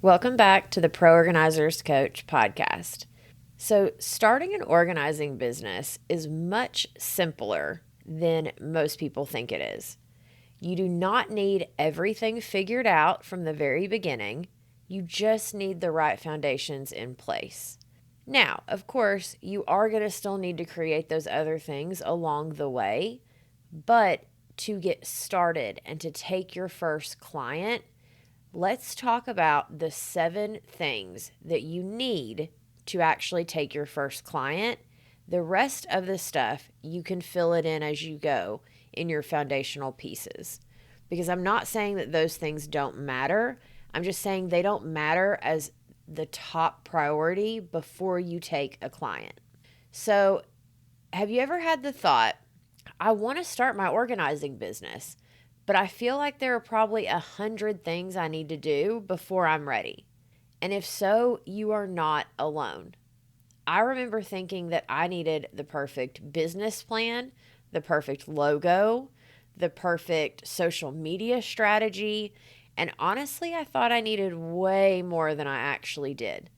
Welcome back to the Pro Organizers Coach podcast. So, starting an organizing business is much simpler than most people think it is. You do not need everything figured out from the very beginning. You just need the right foundations in place. Now, of course, you are going to still need to create those other things along the way, but to get started and to take your first client, let's talk about the 7 things that you need to actually take your first client. The rest of the stuff, you can fill it in as you go in your foundational pieces. Because I'm not saying that those things don't matter. I'm just saying they don't matter as the top priority before you take a client. So, have you ever had the thought, I want to start my organizing business, but I feel like there are probably 100 things I need to do before I'm ready? And if so, you are not alone. I remember thinking that I needed the perfect business plan, the perfect logo, the perfect social media strategy, and honestly, I thought I needed way more than I actually did.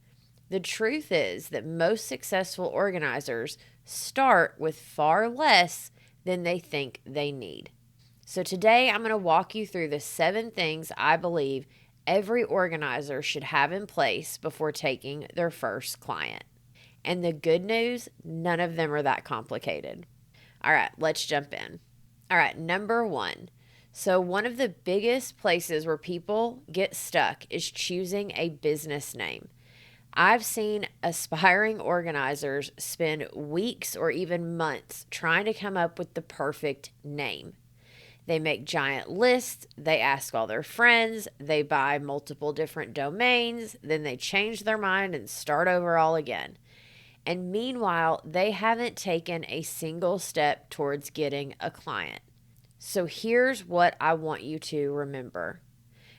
The truth is that most successful organizers start with far less than they think they need. So today I'm going to walk you through the 7 things I believe every organizer should have in place before taking their first client. And the good news, none of them are that complicated. All right, let's jump in. All right, number 1. So one of the biggest places where people get stuck is choosing a business name. I've seen aspiring organizers spend weeks or even months trying to come up with the perfect name. They make giant lists, they ask all their friends, they buy multiple different domains, then they change their mind and start over all again. And meanwhile, they haven't taken a single step towards getting a client. So here's what I want you to remember.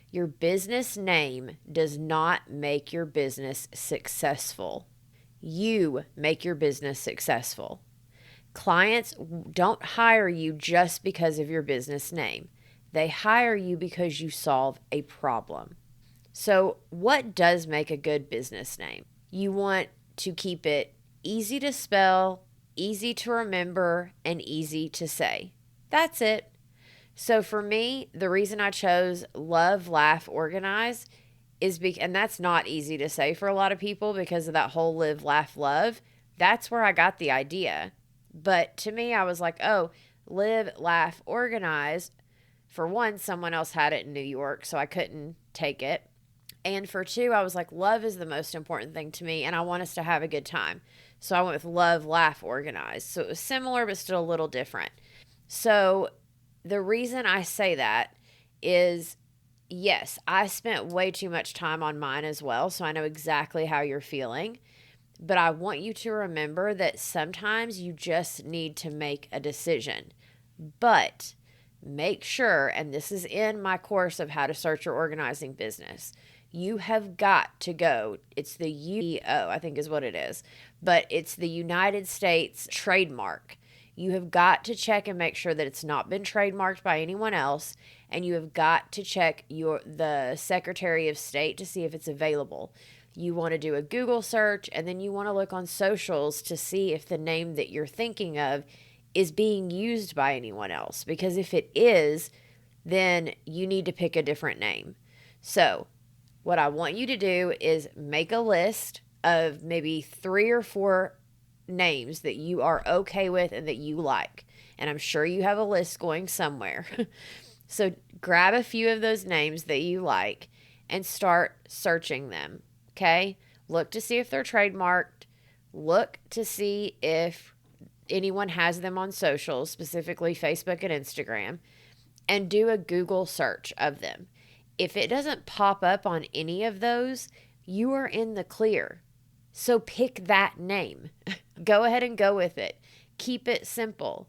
Your business name does not make your business successful. You make your business successful. Clients don't hire you just because of your business name. They hire you because you solve a problem. So, what does make a good business name? You want to keep it easy to spell, easy to remember, and easy to say. That's it. So for me, the reason I chose Love, Laugh, Organize is and that's not easy to say for a lot of people because of that whole live, laugh, love. That's where I got the idea. But to me, I was like, oh, live, laugh, organize. For one, someone else had it in New York, so I couldn't take it. And for 2, I was like, love is the most important thing to me, and I want us to have a good time. So I went with love, laugh, organize. So it was similar, but still a little different. So the reason I say that is, yes, I spent way too much time on mine as well, so I know exactly how you're feeling. But I want you to remember that sometimes you just need to make a decision. But make sure, and this is in my course of how to start your organizing business, you have got to go. It's the UEO, I think is what it is, but it's the United States trademark. You have got to check and make sure that it's not been trademarked by anyone else, and you have got to check the Secretary of State to see if it's available. You want to do a Google search, and then you want to look on socials to see if the name that you're thinking of is being used by anyone else. Because if it is, then you need to pick a different name. So what I want you to do is make a list of maybe 3 or 4 names that you are okay with and that you like. And I'm sure you have a list going somewhere. So grab a few of those names that you like and start searching them. Okay? Look to see if they're trademarked. Look to see if anyone has them on socials, specifically Facebook and Instagram, and do a Google search of them. If it doesn't pop up on any of those, you are in the clear. So pick that name. Go ahead and go with it. Keep it simple.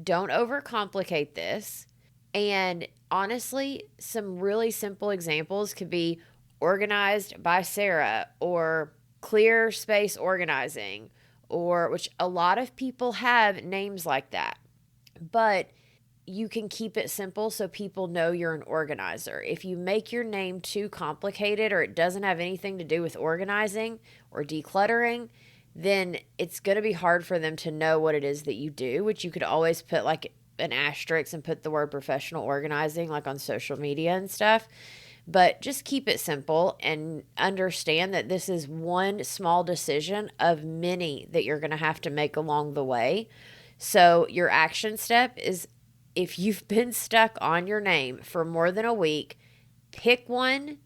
Don't overcomplicate this. And honestly, some really simple examples could be Organized by Sarah or Clear Space Organizing, or which a lot of people have names like that. But you can keep it simple so people know you're an organizer. If you make your name too complicated or it doesn't have anything to do with organizing or decluttering, then it's going to be hard for them to know what it is that you do, which you could always put like an asterisk and put the word professional organizing like on social media and stuff. But just keep it simple and understand that this is one small decision of many that you're going to have to make along the way. So your action step is, if you've been stuck on your name for more than a week, pick one,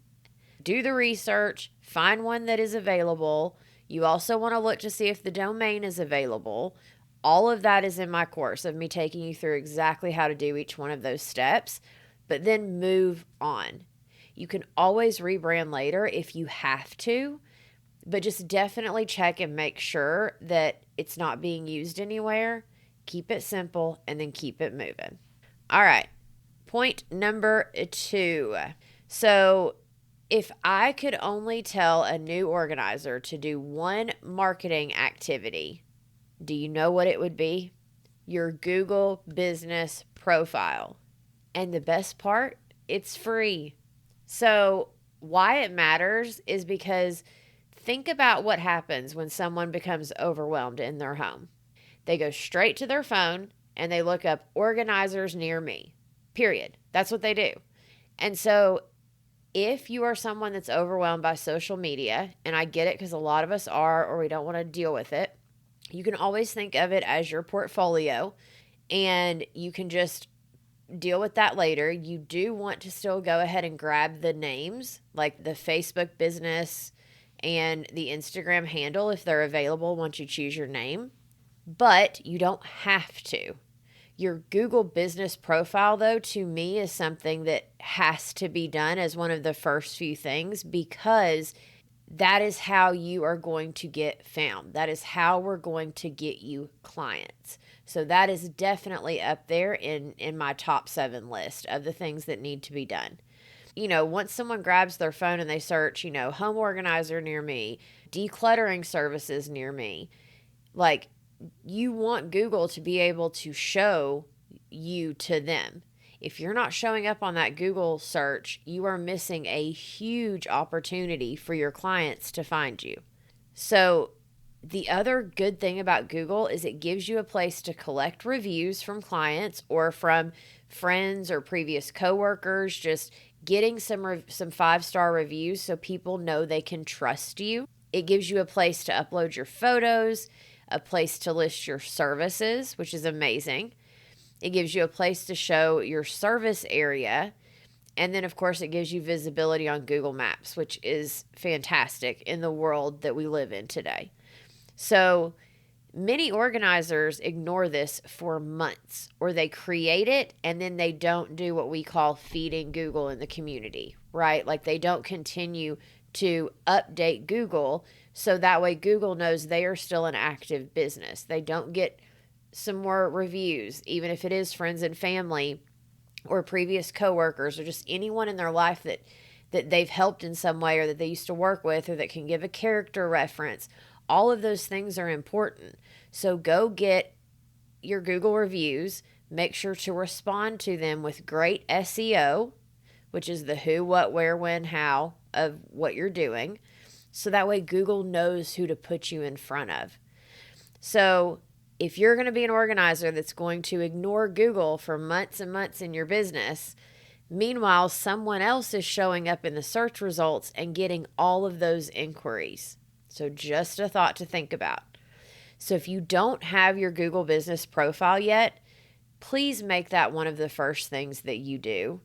do the research, find one that is available. You also want to look to see if the domain is available. All of that is in my course of me taking you through exactly how to do each one of those steps, but then move on. You can always rebrand later if you have to, but just definitely check and make sure that it's not being used anywhere. Keep it simple and then keep it moving. All right. Point number 2. So if I could only tell a new organizer to do one marketing activity, do you know what it would be? Your Google business profile. And the best part, it's free. So why it matters is because think about what happens when someone becomes overwhelmed in their home. They go straight to their phone and they look up organizers near me, period. That's what they do. And so if you are someone that's overwhelmed by social media, and I get it because a lot of us are, or we don't want to deal with it, you can always think of it as your portfolio and you can just deal with that later. You do want to still go ahead and grab the names, like the Facebook business and the Instagram handle if they're available once you choose your name, but you don't have to. Your Google business profile, though, to me is something that has to be done as one of the first few things, because that is how you are going to get found. That is how we're going to get you clients. So that is definitely up there in my top 7 list of the things that need to be done. Once someone grabs their phone and they search, home organizer near me, decluttering services near me, like, you want Google to be able to show you to them. If you're not showing up on that Google search, you are missing a huge opportunity for your clients to find you. So the other good thing about Google is it gives you a place to collect reviews from clients or from friends or previous coworkers, just getting some 5-star reviews so people know they can trust you. It gives you a place to upload your photos, a place to list your services, which is amazing. It gives you a place to show your service area. And then, of course, it gives you visibility on Google Maps, which is fantastic in the world that we live in today. So many organizers ignore this for months, or they create it and then they don't do what we call feeding Google in the community, right? Like, they don't continue to update Google so that way Google knows they are still an active business. They don't get some more reviews, even if it is friends and family or previous coworkers or just anyone in their life that they've helped in some way or that they used to work with or that can give a character reference. All of those things are important. So go get your Google reviews. Make sure to respond to them with great SEO, which is the who, what, where, when, how of what you're doing. So that way Google knows who to put you in front of. So if you're going to be an organizer that's going to ignore Google for months and months in your business, meanwhile, someone else is showing up in the search results and getting all of those inquiries. So just a thought to think about. So if you don't have your Google business profile yet, please make that one of the first things that you do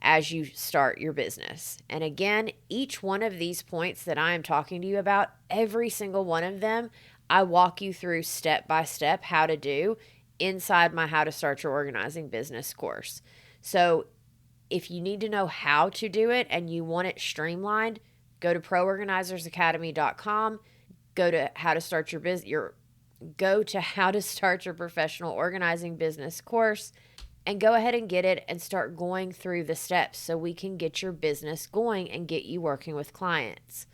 as you start your business. And again, each one of these points that I am talking to you about, every single one of them, I walk you through step by step how to do inside my How to Start Your Organizing Business course. So if you need to know how to do it and you want it streamlined, go to proorganizerzacademy.com, go to How to Start Your Professional Organizing Business course, and go ahead and get it and start going through the steps so we can get your business going and get you working with clients.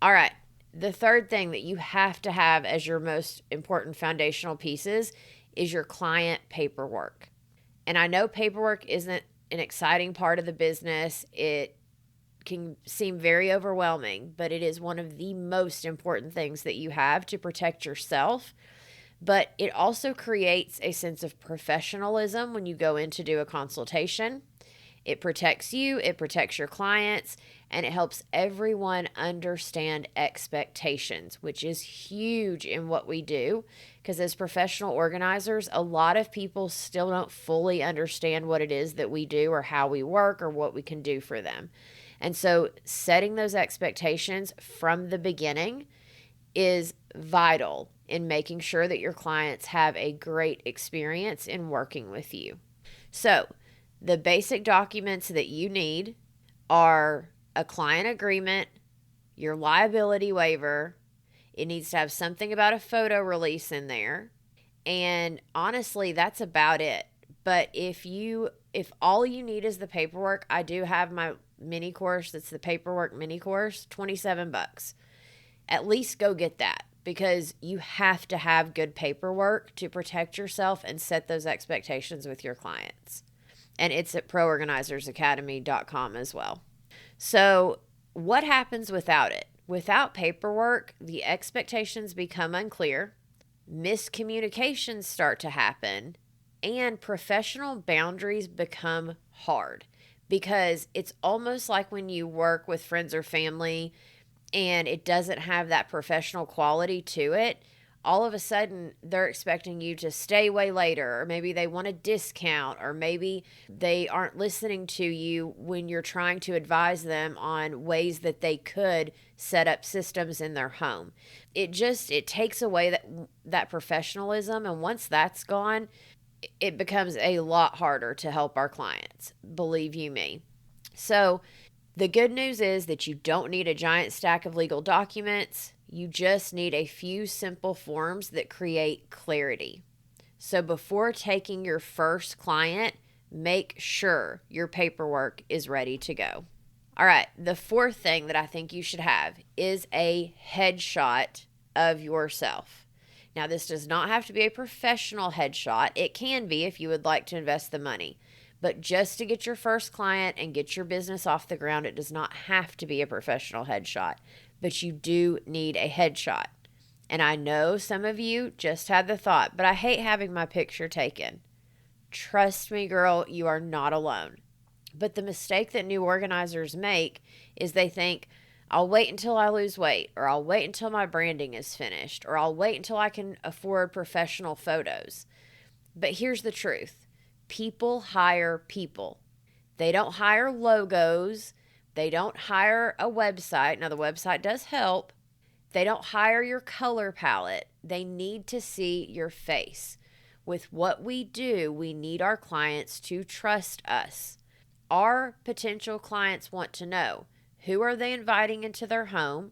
All right. The third thing that you have to have as your most important foundational pieces is your client paperwork. And I know paperwork isn't an exciting part of the business. It can seem very overwhelming, but it is one of the most important things that you have to protect yourself. But it also creates a sense of professionalism when you go in to do a consultation. It protects you, it protects your clients, and it helps everyone understand expectations, which is huge in what we do. Because as professional organizers, a lot of people still don't fully understand what it is that we do or how we work or what we can do for them. And so setting those expectations from the beginning is vital in making sure that your clients have a great experience in working with you. So, the basic documents that you need are a client agreement, your liability waiver. It needs to have something about a photo release in there. And honestly, that's about it. But if all you need is the paperwork, I do have my mini course that's the paperwork mini course, $27. At least go get that, because you have to have good paperwork to protect yourself and set those expectations with your clients. And it's at proorganizerzacademy.com as well. So what happens without it? Without paperwork, the expectations become unclear, miscommunications start to happen, and professional boundaries become hard, because it's almost like when you work with friends or family and it doesn't have that professional quality to it. All of a sudden, they're expecting you to stay way later, or maybe they want a discount, or maybe they aren't listening to you when you're trying to advise them on ways that they could set up systems in their home. It takes away that professionalism, and once that's gone, it becomes a lot harder to help our clients, believe you me. So the good news is that you don't need a giant stack of legal documents. You just need a few simple forms that create clarity. So before taking your first client, make sure your paperwork is ready to go. All right, the fourth thing that I think you should have is a headshot of yourself. Now, this does not have to be a professional headshot. It can be if you would like to invest the money. But just to get your first client and get your business off the ground, it does not have to be a professional headshot. But you do need a headshot. And I know some of you just had the thought, but I hate having my picture taken. Trust me, girl, you are not alone. But the mistake that new organizers make is they think, I'll wait until I lose weight, or I'll wait until my branding is finished, or I'll wait until I can afford professional photos. But here's the truth. People hire people. They don't hire logos. They don't hire a website. Now, the website does help. They don't hire your color palette. They need to see your face. With what we do, we need our clients to trust us. Our potential clients want to know, who are they inviting into their home,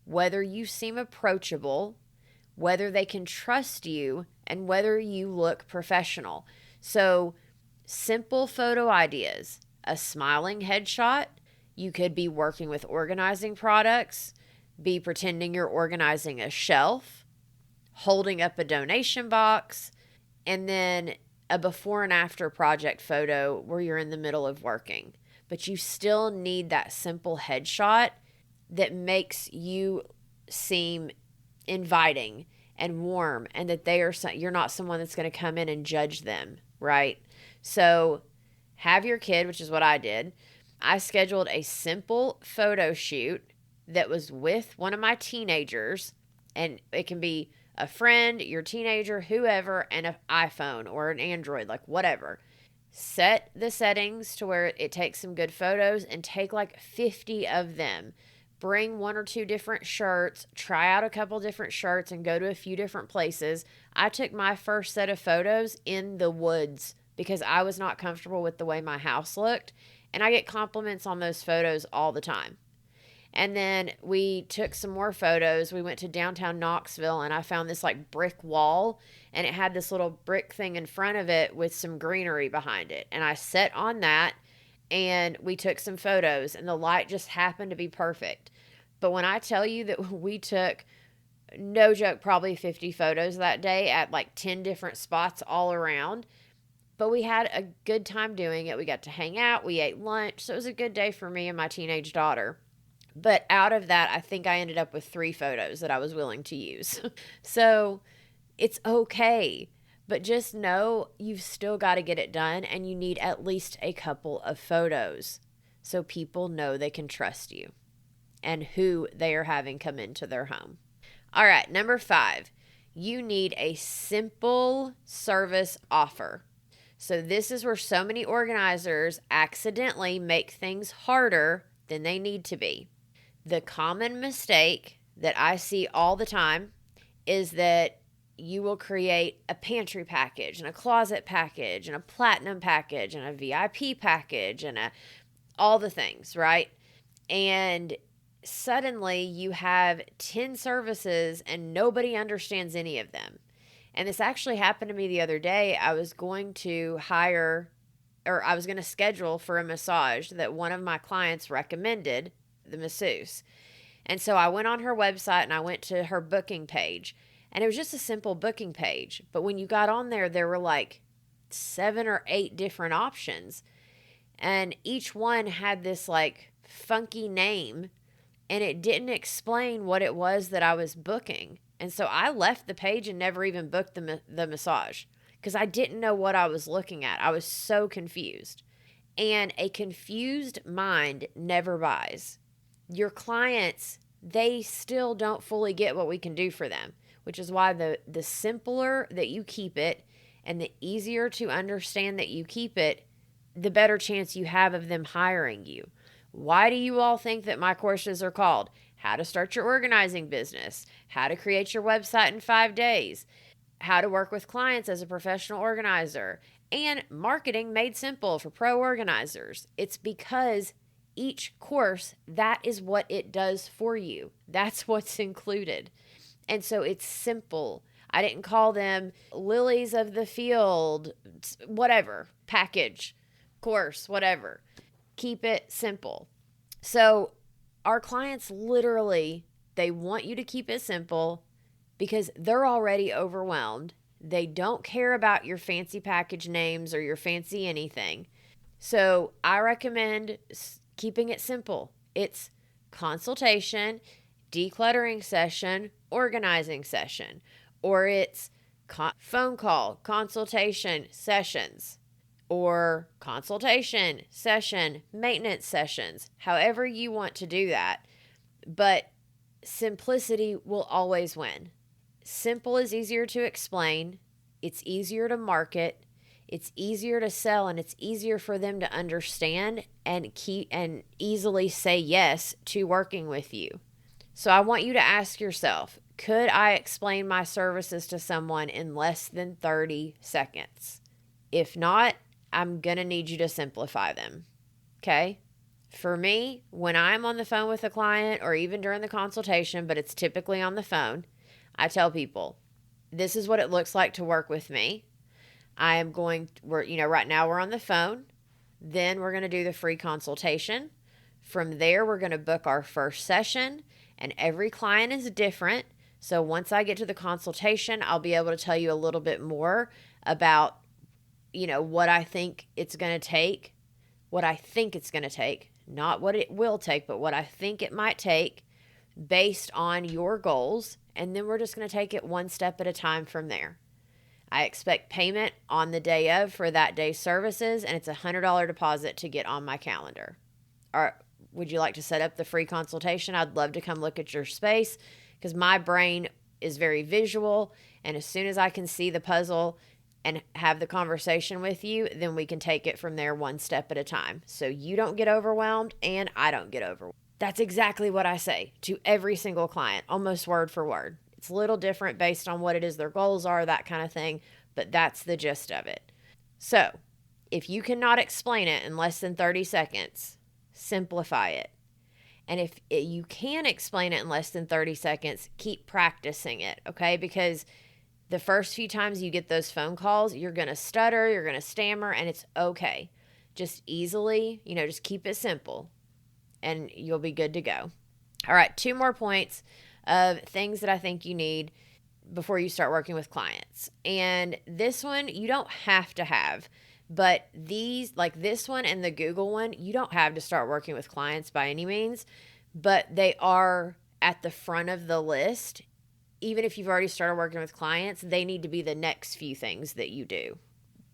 whether you seem approachable, whether they can trust you, and whether you look professional. So, simple photo ideas, a smiling headshot. You could be working with organizing products, be pretending you're organizing a shelf, holding up a donation box, and then a before and after project photo where you're in the middle of working. But you still need that simple headshot that makes you seem inviting and warm, and that you're not someone that's going to come in and judge them, right? So have your kid, which is what I did. I scheduled a simple photo shoot that was with one of my teenagers, and it can be a friend, your teenager, whoever, and an iPhone or an Android, like whatever. Set the settings to where it takes some good photos, and take like 50 of them. Bring one or two different shirts, try out a couple different shirts, and go to a few different places. I took my first set of photos in the woods because I was not comfortable with the way my house looked, and I get compliments on those photos all the time. And then we took some more photos. We went to downtown Knoxville, and I found this like brick wall, and it had this little brick thing in front of it with some greenery behind it. And I sat on that, and we took some photos, and the light just happened to be perfect. But when I tell you that we took, no joke, probably 50 photos that day at like 10 different spots all around, But we had a good time doing it. We got to hang out, we ate lunch. So it was a good day for me and my teenage daughter. But out of that, I think I ended up with 3 photos that I was willing to use. So it's okay. But just know you've still got to get it done, and you need at least a couple of photos so people know they can trust you and who they are having come into their home. All right, number 5, you need a simple service offer. So this is where so many organizers accidentally make things harder than they need to be. The common mistake that I see all the time is that you will create a pantry package and a closet package and a platinum package and a VIP package and all the things, right? And suddenly you have 10 services and nobody understands any of them. And this actually happened to me the other day. I was going to schedule for a massage that one of my clients recommended, the masseuse. And so I went on her website and I went to her booking page. And it was just a simple booking page. But when you got on there, there were like 7 or 8 different options. And each one had this like funky name. And it didn't explain what it was that I was booking. And so I left the page and never even booked the massage because I didn't know what I was looking at. I was so confused. And a confused mind never buys. Your clients, they still don't fully get what we can do for them, which is why the simpler that you keep it and the easier to understand that you keep it, the better chance you have of them hiring you. Why do you all think that my courses are called How to Start Your Organizing Business, How to Create Your Website in 5 Days, How to Work with Clients as a Professional Organizer, and Marketing Made Simple for Pro Organizers? It's because each course, that is what it does for you. That's what's included. And so it's simple. I didn't call them Lilies of the Field, whatever, package, course, whatever. Keep it simple. So our clients literally, they want you to keep it simple because they're already overwhelmed. They don't care about your fancy package names or your fancy anything. So I recommend keeping it simple. It's consultation, decluttering session, organizing session, or it's phone call, consultation, sessions, or consultation, session, maintenance sessions, however you want to do that. But simplicity will always win. Simple is easier to explain. It's easier to market. It's easier to sell, and it's easier for them to understand and easily say yes to working with you. So I want you to ask yourself, could I explain my services to someone in less than 30 seconds? If not, I'm going to need you to simplify them. Okay? For me, when I'm on the phone with a client or even during the consultation, but it's typically on the phone, I tell people, this is what it looks like to work with me. Right now we're on the phone. Then we're going to do the free consultation. From there, we're going to book our first session, and every client is different. So once I get to the consultation, I'll be able to tell you a little bit more about, what I think it's going to take, not what it will take, but what I think it might take based on your goals. And then we're just going to take it one step at a time from there. I expect payment on the day of for that day's services, and it's a $100 deposit to get on my calendar. Or would you like to set up the free consultation? I'd love to come look at your space because my brain is very visual, and as soon as I can see the puzzle and have the conversation with you, then we can take it from there one step at a time. So you don't get overwhelmed and I don't get overwhelmed. That's exactly what I say to every single client, almost word for word. It's a little different based on what it is their goals are, that kind of thing, but that's the gist of it. So if you cannot explain it in less than 30 seconds, simplify it. And if you can explain it in less than 30 seconds, keep practicing it, okay? Because the first few times you get those phone calls, you're going to stutter, you're going to stammer, and it's okay. Just just keep it simple, and you'll be good to go. All right, 2 more points of things that I think you need before you start working with clients. And this one, you don't have to have But these, like this one and the Google one, you don't have to start working with clients by any means, but they are at the front of the list. Even if you've already started working with clients, they need to be the next few things that you do.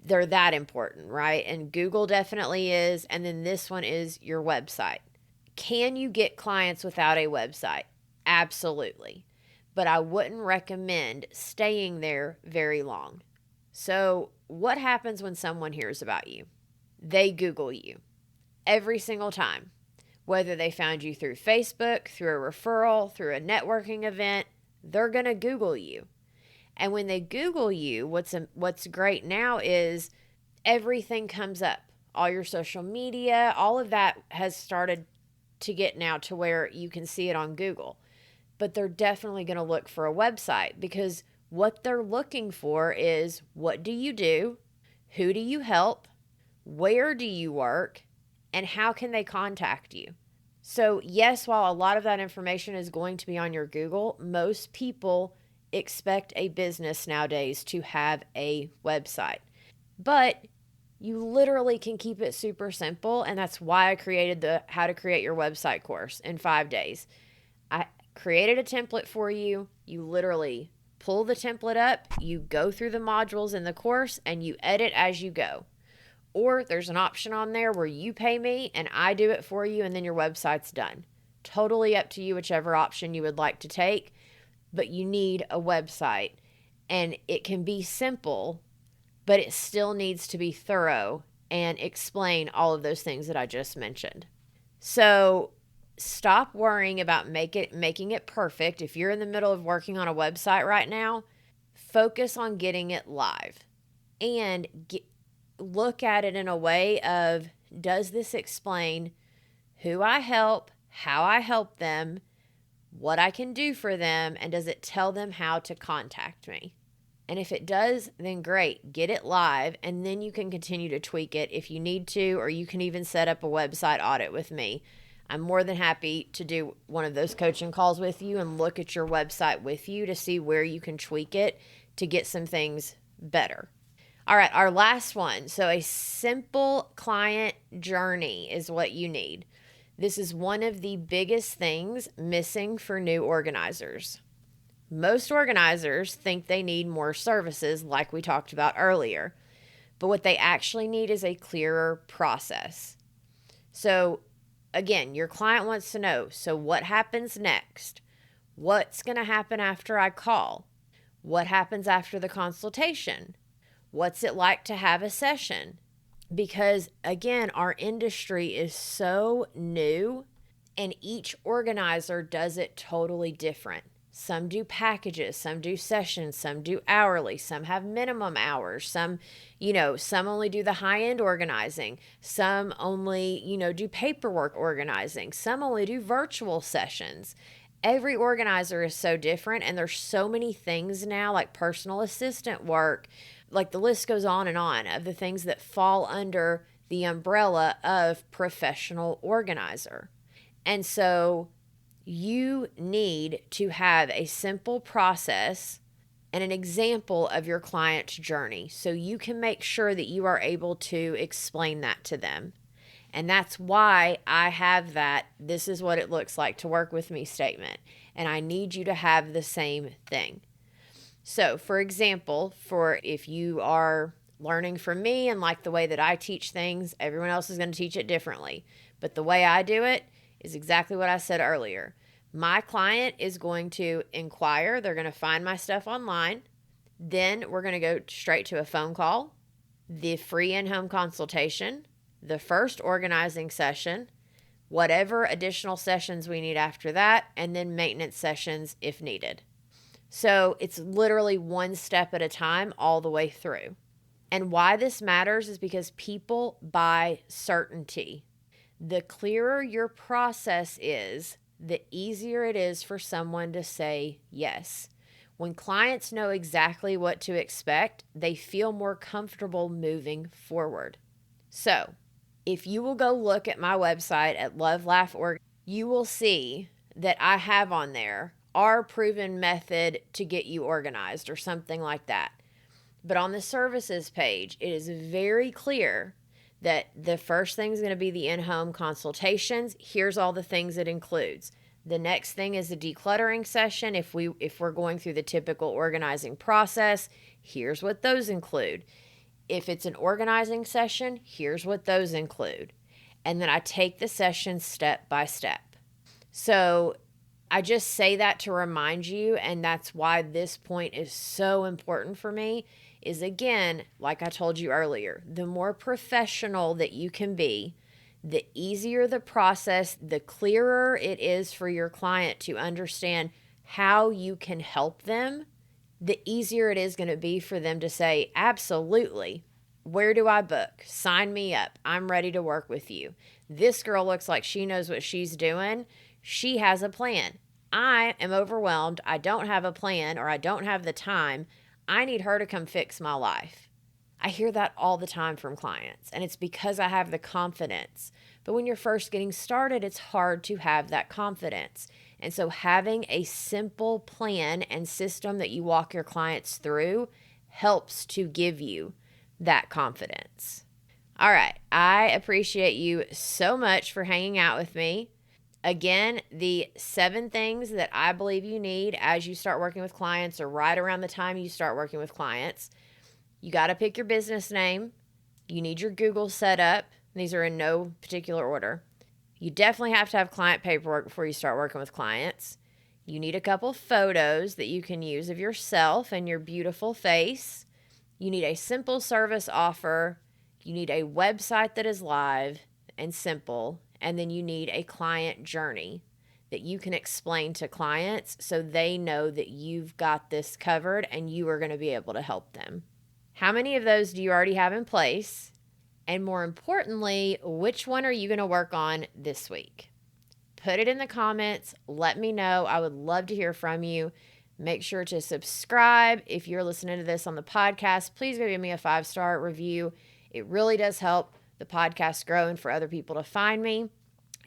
They're that important, right? And Google definitely is. And then this one is your website. Can you get clients without a website? Absolutely. But I wouldn't recommend staying there very long. So, what happens when someone hears about you? They Google you every single time, whether they found you through Facebook, through a referral, through a networking event, they're going to Google you. And when they Google you, what's great now is everything comes up. All your social media, all of that has started to get now to where you can see it on Google. But they're definitely going to look for a website, because what they're looking for is, what do you do? Who do you help? Where do you work? And how can they contact you? So, yes, while a lot of that information is going to be on your Google, most people expect a business nowadays to have a website. But you literally can keep it super simple, and that's why I created the How to Create Your Website course in 5 days. I created a template for you. You literally pull the template up, you go through the modules in the course, and you edit as you go. Or there's an option on there where you pay me and I do it for you, and then your website's done. Totally up to you, whichever option you would like to take, but you need a website. And it can be simple, but it still needs to be thorough and explain all of those things that I just mentioned. So stop worrying about making it perfect. If you're in the middle of working on a website right now, focus on getting it live and look at it in a way of, does this explain who I help, how I help them, what I can do for them, and does it tell them how to contact me? And if it does, then great, get it live, and then you can continue to tweak it if you need to, or you can even set up a website audit with me. I'm more than happy to do one of those coaching calls with you and look at your website with you to see where you can tweak it to get some things better. All right, our last one. So a simple client journey is what you need. This is one of the biggest things missing for new organizers. Most organizers think they need more services, like we talked about earlier, but what they actually need is a clearer process. So again, your client wants to know, so what happens next? What's going to happen after I call? What happens after the consultation? What's it like to have a session? Because again, our industry is so new and each organizer does it totally different. Some do packages, some do sessions, some do hourly, some have minimum hours, some only do the high-end organizing, some only, do paperwork organizing, some only do virtual sessions. Every organizer is so different, and there's so many things now, like personal assistant work, like the list goes on of the things that fall under the umbrella of professional organizer. And so you need to have a simple process and an example of your client's journey so you can make sure that you are able to explain that to them. And that's why I have that "this is what it looks like to work with me" statement. And I need you to have the same thing. So, for example, if you are learning from me and like the way that I teach things, everyone else is going to teach it differently. But the way I do it is exactly what I said earlier. My client is going to inquire. They're going to find my stuff online. Then we're going to go straight to a phone call, the free in-home consultation, the first organizing session, whatever additional sessions we need after that, and then maintenance sessions if needed. So it's literally one step at a time all the way through. And why this matters is because people buy certainty. The clearer your process is, the easier it is for someone to say yes. When clients know exactly what to expect, they feel more comfortable moving forward. So, if you will go look at my website at Love Laugh Org, you will see that I have on there our proven method to get you organized or something like that. But on the services page, it is very clear that the first thing is going to be the in-home consultations. Here's all the things it includes. The next thing is a decluttering session. If we're going through the typical organizing process, here's what those include. If it's an organizing session, here's what those include. And then I take the session step by step. So I just say that to remind you, and that's why this point is so important for me, is again, like I told you earlier, the more professional that you can be, the easier the process, the clearer it is for your client to understand how you can help them, the easier it is going to be for them to say, absolutely, where do I book? Sign me up. I'm ready to work with you. This girl looks like she knows what she's doing. She has a plan. I am overwhelmed. I don't have a plan, or I don't have the time. I need her to come fix my life. I hear that all the time from clients, and it's because I have the confidence. But when you're first getting started, it's hard to have that confidence. And so having a simple plan and system that you walk your clients through helps to give you that confidence. All right. I appreciate you so much for hanging out with me. Again, the 7 things that I believe you need as you start working with clients, or right around the time you start working with clients. You got to pick your business name. You need your Google set up. These are in no particular order. You definitely have to have client paperwork before you start working with clients. You need a couple photos that you can use of yourself and your beautiful face. You need a simple service offer. You need a website that is live and simple. And then you need a client journey that you can explain to clients so they know that you've got this covered and you are going to be able to help them. How many of those do you already have in place? And more importantly, which one are you going to work on this week? Put it in the comments. Let me know. I would love to hear from you. Make sure to subscribe. If you're listening to this on the podcast, please give me a 5-star review. It really does help the podcast grow and for other people to find me.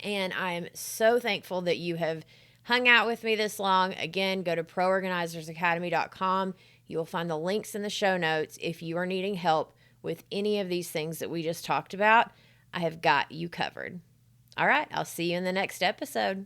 And I am so thankful that you have hung out with me this long. Again, go to proorganizersacademy.com. You will find the links in the show notes. If you are needing help with any of these things that we just talked about, I have got you covered. All right, I'll see you in the next episode.